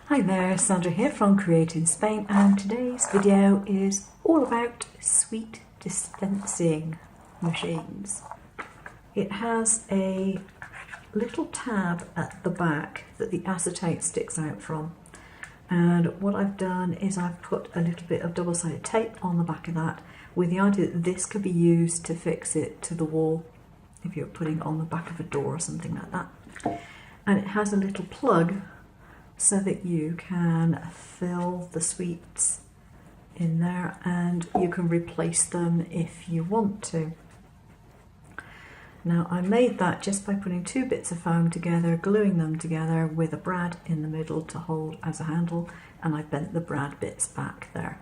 Hi there, Sandra here from Create in Spain, and today's video is all about sweet dispensing machines. It has a little tab at the back that the acetate sticks out from, and what I've done is I've put a little bit of double-sided tape on the back of that with the idea that this could be used to fix it to the wall if you're putting it on the back of a door or something like that. And it has a little plug so that you can fill the sweets in there and you can replace them if you want to. Now I made that just by putting two bits of foam together, gluing them together with a brad in the middle to hold as a handle, and I bent the brad bits back there.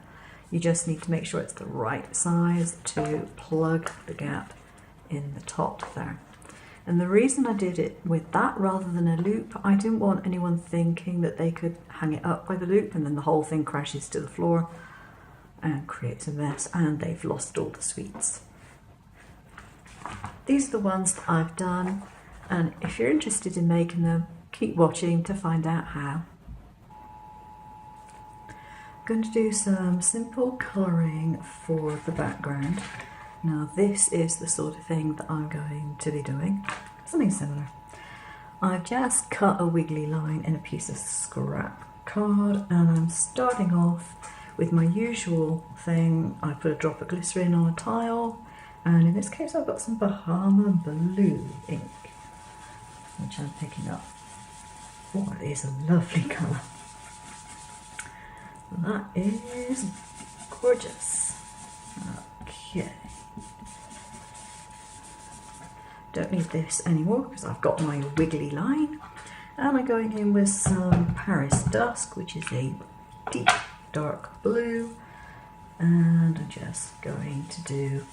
You just need to make sure it's the right size to plug the gap in the top there. And the reason I did it with that rather than a loop, I didn't want anyone thinking that they could hang it up by the loop and then the whole thing crashes to the floor and creates a mess and they've lost all the sweets. These are the ones that I've done, and if you're interested in making them, keep watching to find out how. I'm going to do some simple colouring for the background. Now this is the sort of thing that I'm going to be doing, something similar. I've just cut a wiggly line in a piece of scrap card, and I'm starting off with my usual thing. I put a drop of glycerin on a tile, and in this case I've got some Bahama Blue ink, which I'm picking up. Oh, it is a lovely colour. That is gorgeous. Okay. Don't need this anymore because I've got my wiggly line, and I'm going in with some Paris Dusk, which is a deep dark blue, and I'm just going to do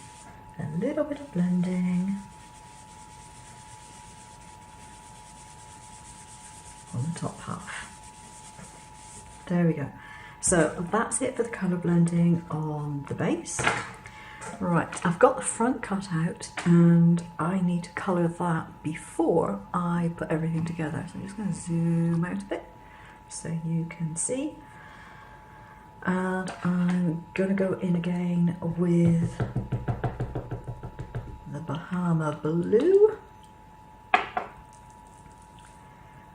a little bit of blending on the top half. There we go. So that's it for the colour blending on the base. Right, I've got the front cut out and I need to colour that before I put everything together. So I'm just going to zoom out a bit so you can see. And I'm going to go in again with the Bahama Blue. And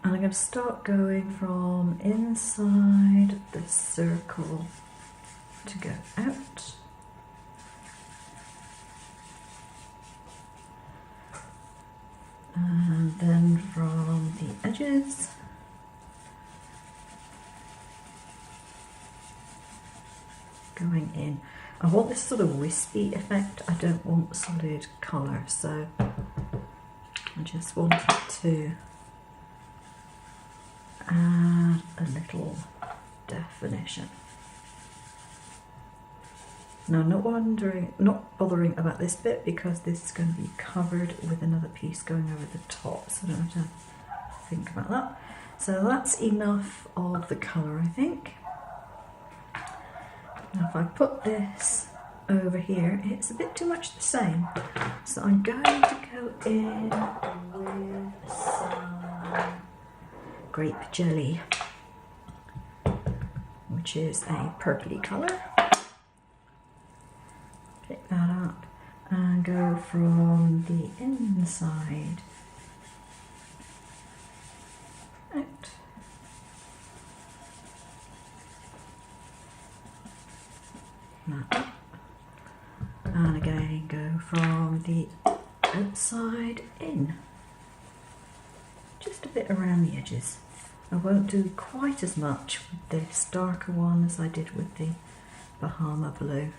I'm going to start going from inside the circle to go out. And then from the edges, going in. I want this sort of wispy effect, I don't want solid colour, so I just wanted to add a little definition. Now I'm not bothering about this bit because this is going to be covered with another piece going over the top, so I don't have to think about that. So that's enough of the colour, I think. Now if I put this over here, it's a bit too much the same. So I'm going to go in with some grape jelly, which is a purpley colour. Pick that up and go from the inside out. That up. And again go from the outside in. Just a bit around the edges. I won't do quite as much with this darker one as I did with the Bahama Blue.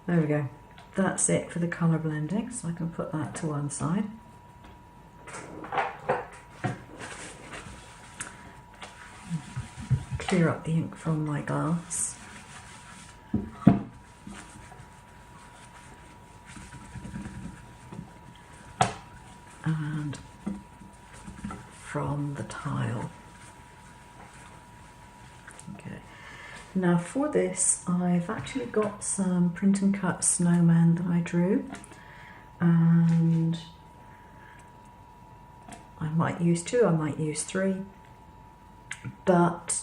There we go. That's it for the colour blending, so I can put that to one side. Clear up the ink from my glass. And from the tile. Now for this, I've actually got some print and cut snowmen that I drew, and I might use 2, I might use 3, but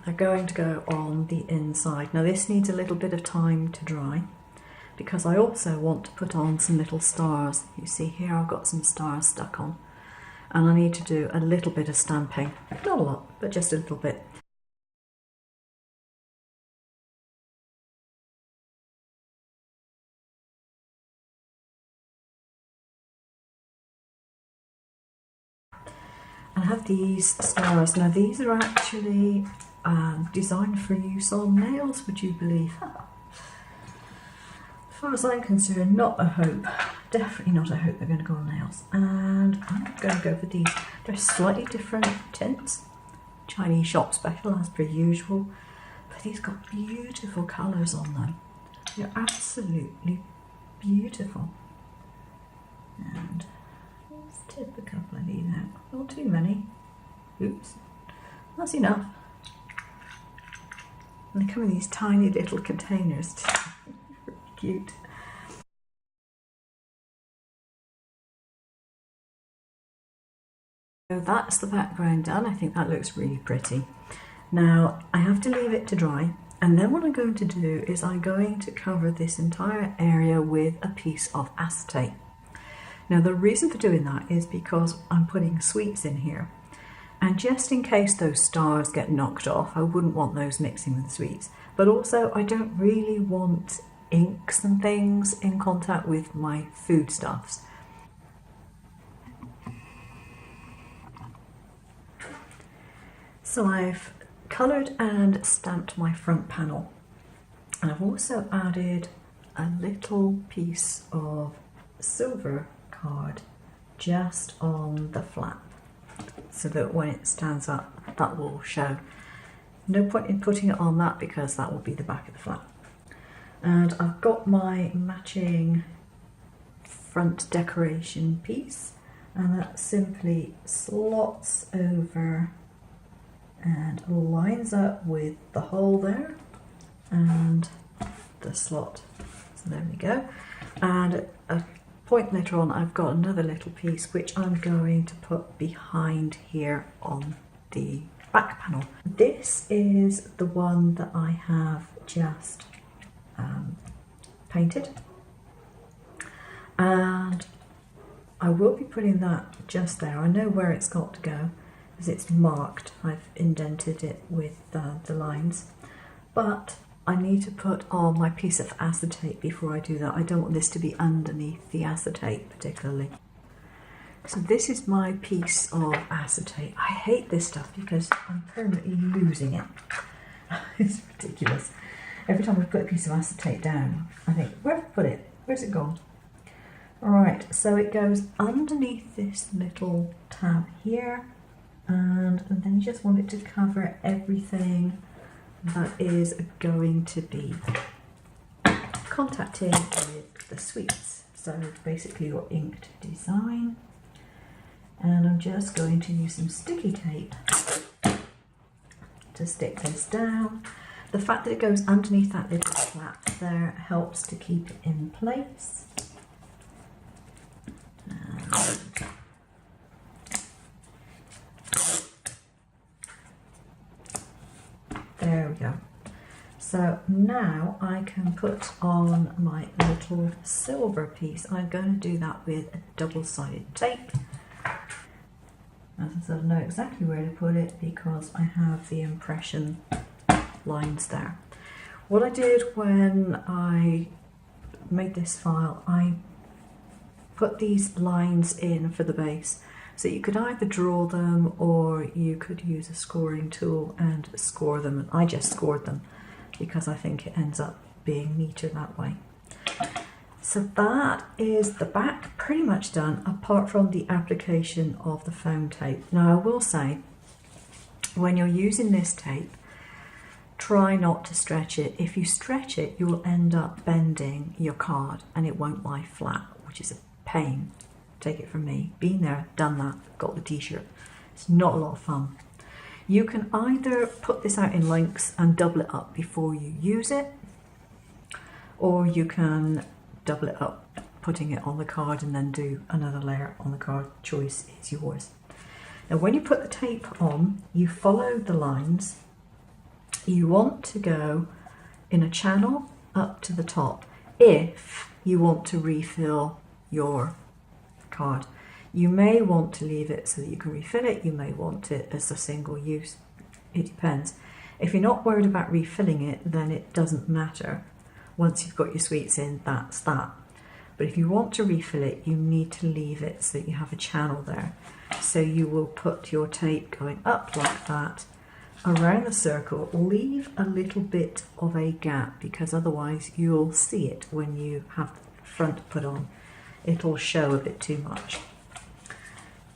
they're going to go on the inside. Now this needs a little bit of time to dry, because I also want to put on some little stars. You see here I've got some stars stuck on, and I need to do a little bit of stamping. Not a lot, but just a little bit. I have these stars. Now these are actually designed for use on nails, would you believe? As far as I'm concerned, not a hope. Definitely not a hope they're going to go on nails. And I'm going to go for these. They're slightly different tints. Chinese shop special as per usual. But these got beautiful colours on them. They're absolutely beautiful. And let's tip a couple of these out. Not too many. Oops. That's enough. And they come in these tiny little containers. Really cute. So that's the background done. I think that looks really pretty. Now I have to leave it to dry, and then what I'm going to do is I'm going to cover this entire area with a piece of acetate. Now the reason for doing that is because I'm putting sweets in here, and just in case those stars get knocked off, I wouldn't want those mixing with the sweets. But also I don't really want inks and things in contact with my foodstuffs. So I've coloured and stamped my front panel, and I've also added a little piece of silver card just on the flap, so that when it stands up that will show. No point in putting it on that because that will be the back of the flap. And I've got my matching front decoration piece, and that simply slots over and lines up with the hole there and the slot. So there we go. And at a point later on I've got another little piece which I'm going to put behind here on the back panel. This is the one that I have just painted, and I will be putting that just there. I know where it's got to go because it's marked. I've indented it with the lines, but I need to put on my piece of acetate before I do that. I don't want this to be underneath the acetate particularly. So this is my piece of acetate. I hate this stuff because I'm permanently losing it. It's ridiculous. Every time I put a piece of acetate down, I think, where have I put it? Where's it gone? Alright, so it goes underneath this little tab here, and then you just want it to cover everything that is going to be contacting with the sweets. So basically your inked design. And I'm just going to use some sticky tape to stick this down. The fact that it goes underneath that little flap there helps to keep it in place. And there we go. So now I can put on my little silver piece. I'm going to do that with a double-sided tape. As I said, I know exactly where to put it because I have the impression lines there. What I did when I made this file, I put these lines in for the base, so you could either draw them or you could use a scoring tool and score them. And I just scored them because I think it ends up being neater that way. So that is the back pretty much done, apart from the application of the foam tape. Now I will say, when you're using this tape, try not to stretch it. If you stretch it, you will end up bending your card and it won't lie flat, which is a pain. Take it from me. Been there, done that, got the t-shirt. It's not a lot of fun. You can either put this out in lengths and double it up before you use it, or you can double it up, putting it on the card and then do another layer on the card. Choice is yours. Now when you put the tape on, you follow the lines. You want to go in a channel up to the top if you want to refill your card. You may want to leave it so that you can refill it, you may want it as a single use, it depends. If you're not worried about refilling it, then it doesn't matter. Once you've got your sweets in, that's that. But if you want to refill it, you need to leave it so that you have a channel there. So you will put your tape going up like that, around the circle, leave a little bit of a gap because otherwise you'll see it when you have the front put on. It'll show a bit too much.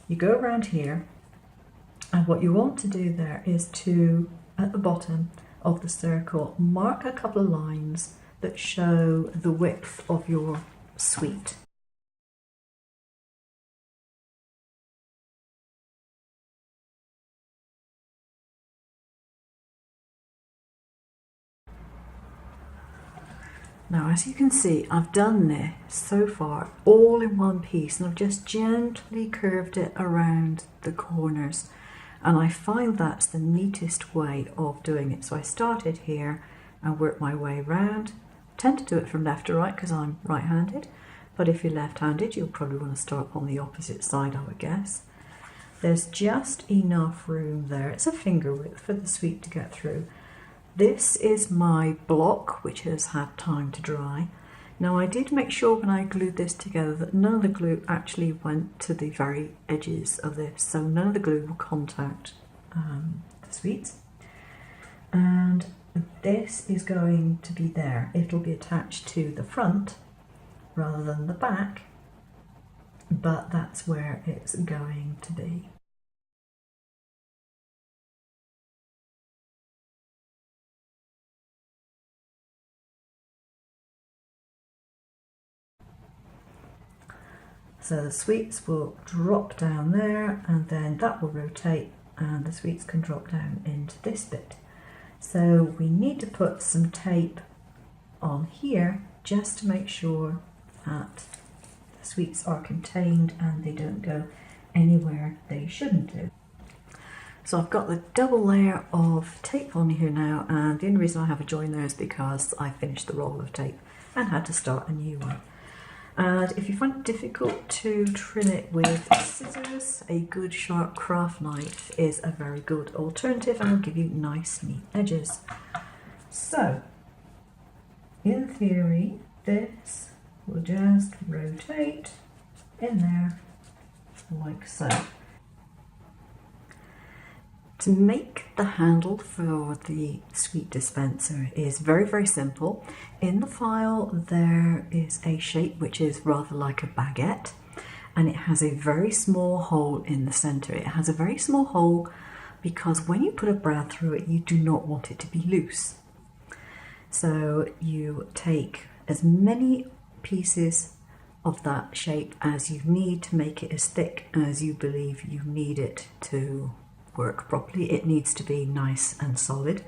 You go around here, and what you want to do there is to, at the bottom of the circle, mark a couple of lines that show the width of your sweet. Now, as you can see, I've done this so far all in one piece, and I've just gently curved it around the corners, and I find that's the neatest way of doing it. So I started here and worked my way around. I tend to do it from left to right because I'm right-handed, but if you're left-handed, you'll probably want to start on the opposite side, I would guess. There's just enough room there. It's a finger width for the sweet to get through. This is my block, which has had time to dry. Now I did make sure when I glued this together that none of the glue actually went to the very edges of this, so none of the glue will contact the sweets. And this is going to be there. It'll be attached to the front rather than the back, but that's where it's going to be. So the sweets will drop down there, and then that will rotate and the sweets can drop down into this bit. So we need to put some tape on here just to make sure that the sweets are contained and they don't go anywhere they shouldn't do. So I've got the double layer of tape on here now, and the only reason I have a join there is because I finished the roll of tape and had to start a new one. And if you find it difficult to trim it with scissors, a good sharp craft knife is a very good alternative and will give you nice neat edges. So, in theory, this will just rotate in there like so. To make the handle for the sweet dispenser is very, very simple. In the file there is a shape which is rather like a baguette, and it has a very small hole in the centre. It has a very small hole because when you put a brad through it, you do not want it to be loose. So you take as many pieces of that shape as you need to make it as thick as you believe you need it to work properly. It needs to be nice and solid.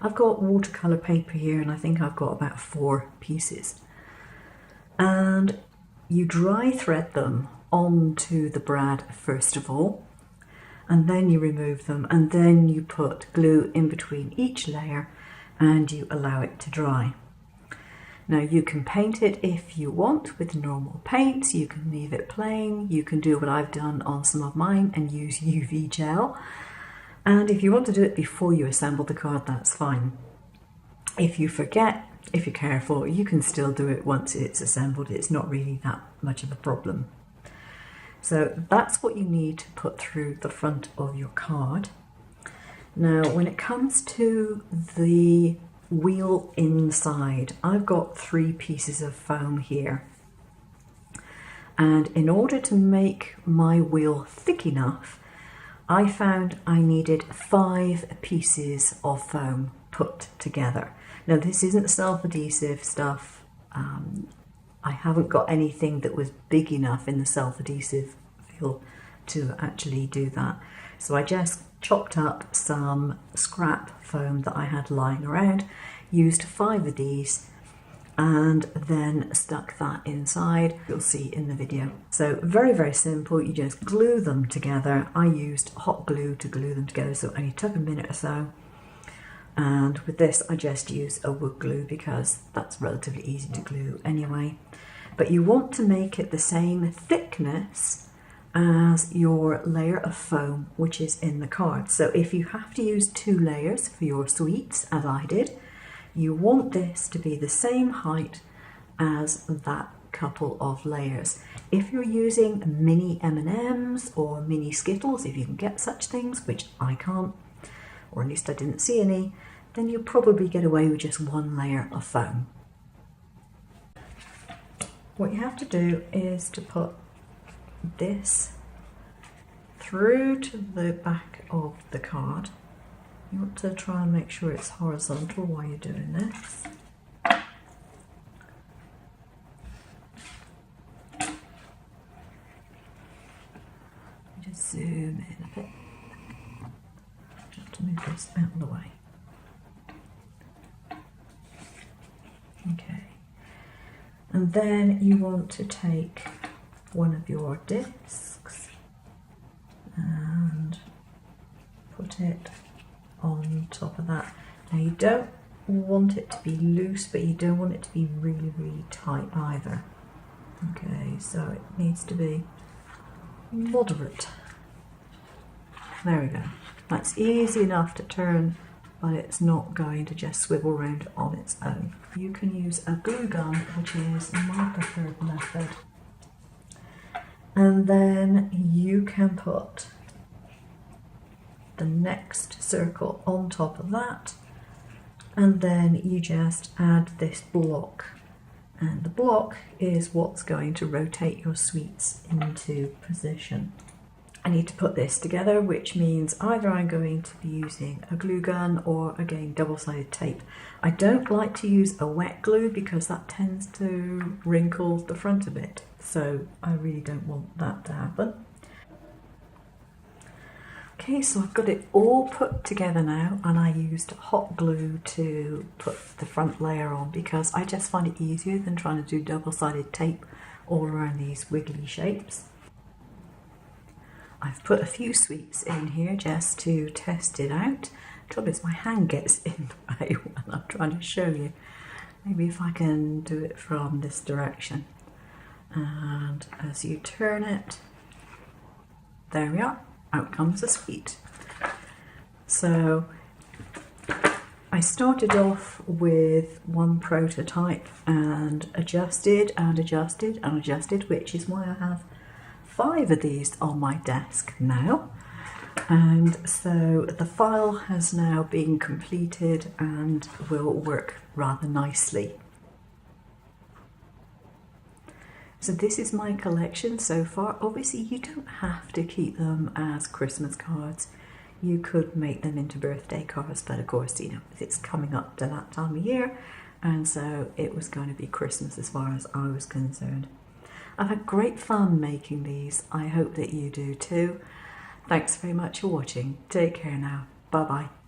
I've got watercolour paper here, and I think I've got about 4 pieces. And you dry thread them onto the brad first of all, and then you remove them, and then you put glue in between each layer and you allow it to dry. Now you can paint it if you want with normal paints, you can leave it plain, you can do what I've done on some of mine and use UV gel. And if you want to do it before you assemble the card, that's fine. If you forget, if you're careful, you can still do it once it's assembled. It's not really that much of a problem. So that's what you need to put through the front of your card. Now when it comes to the wheel inside, I've got 3 pieces of foam here, and in order to make my wheel thick enough, I found I needed 5 pieces of foam put together. Now this isn't self-adhesive stuff. I haven't got anything that was big enough in the self-adhesive field to actually do that, so I just chopped up some scrap foam that I had lying around, used 5 of these, and then stuck that inside. You'll see in the video. So very, very simple. You just glue them together. I used hot glue to glue them together, so it only took a minute or so. And with this, I just use a wood glue because that's relatively easy to glue anyway. But you want to make it the same thickness as your layer of foam, which is in the card. So if you have to use 2 layers for your sweets, as I did, you want this to be the same height as that couple of layers. If you're using mini M&Ms or mini Skittles, if you can get such things, which I can't, or at least I didn't see any, then you'll probably get away with just 1 layer of foam. What you have to do is to put this through to the back of the card. You want to try and make sure it's horizontal while you're doing this. Just zoom in a bit. Have to move this out of the way. Okay. And then you want to take one of your discs and put it on top of that. Now you don't want it to be loose, but you don't want it to be really, really tight either. Okay, so it needs to be moderate. There we go. That's easy enough to turn, but it's not going to just swivel around on its own. You can use a glue gun, which is my preferred method. And then you can put the next circle on top of that, and then you just add this block, and the block is what's going to rotate your sweets into position. I need to put this together, which means either I'm going to be using a glue gun or again double-sided tape. I don't like to use a wet glue because that tends to wrinkle the front a bit, so I really don't want that to happen. Okay, so I've got it all put together now, and I used hot glue to put the front layer on because I just find it easier than trying to do double-sided tape all around these wiggly shapes. I've put a few sweets in here just to test it out. The trouble is my hand gets in the way when I'm trying to show you. Maybe if I can do it from this direction. And as you turn it, there we are. Out comes a sweet. So I started off with one prototype and adjusted and adjusted and adjusted, which is why I have 5 of these on my desk now. And so the file has now been completed and will work rather nicely. So this is my collection so far. Obviously you don't have to keep them as Christmas cards. You could make them into birthday cards, but of course, you know, it's coming up to that time of year, and so it was going to be Christmas as far as I was concerned. I've had great fun making these. I hope that you do too. Thanks very much for watching. Take care now. Bye bye.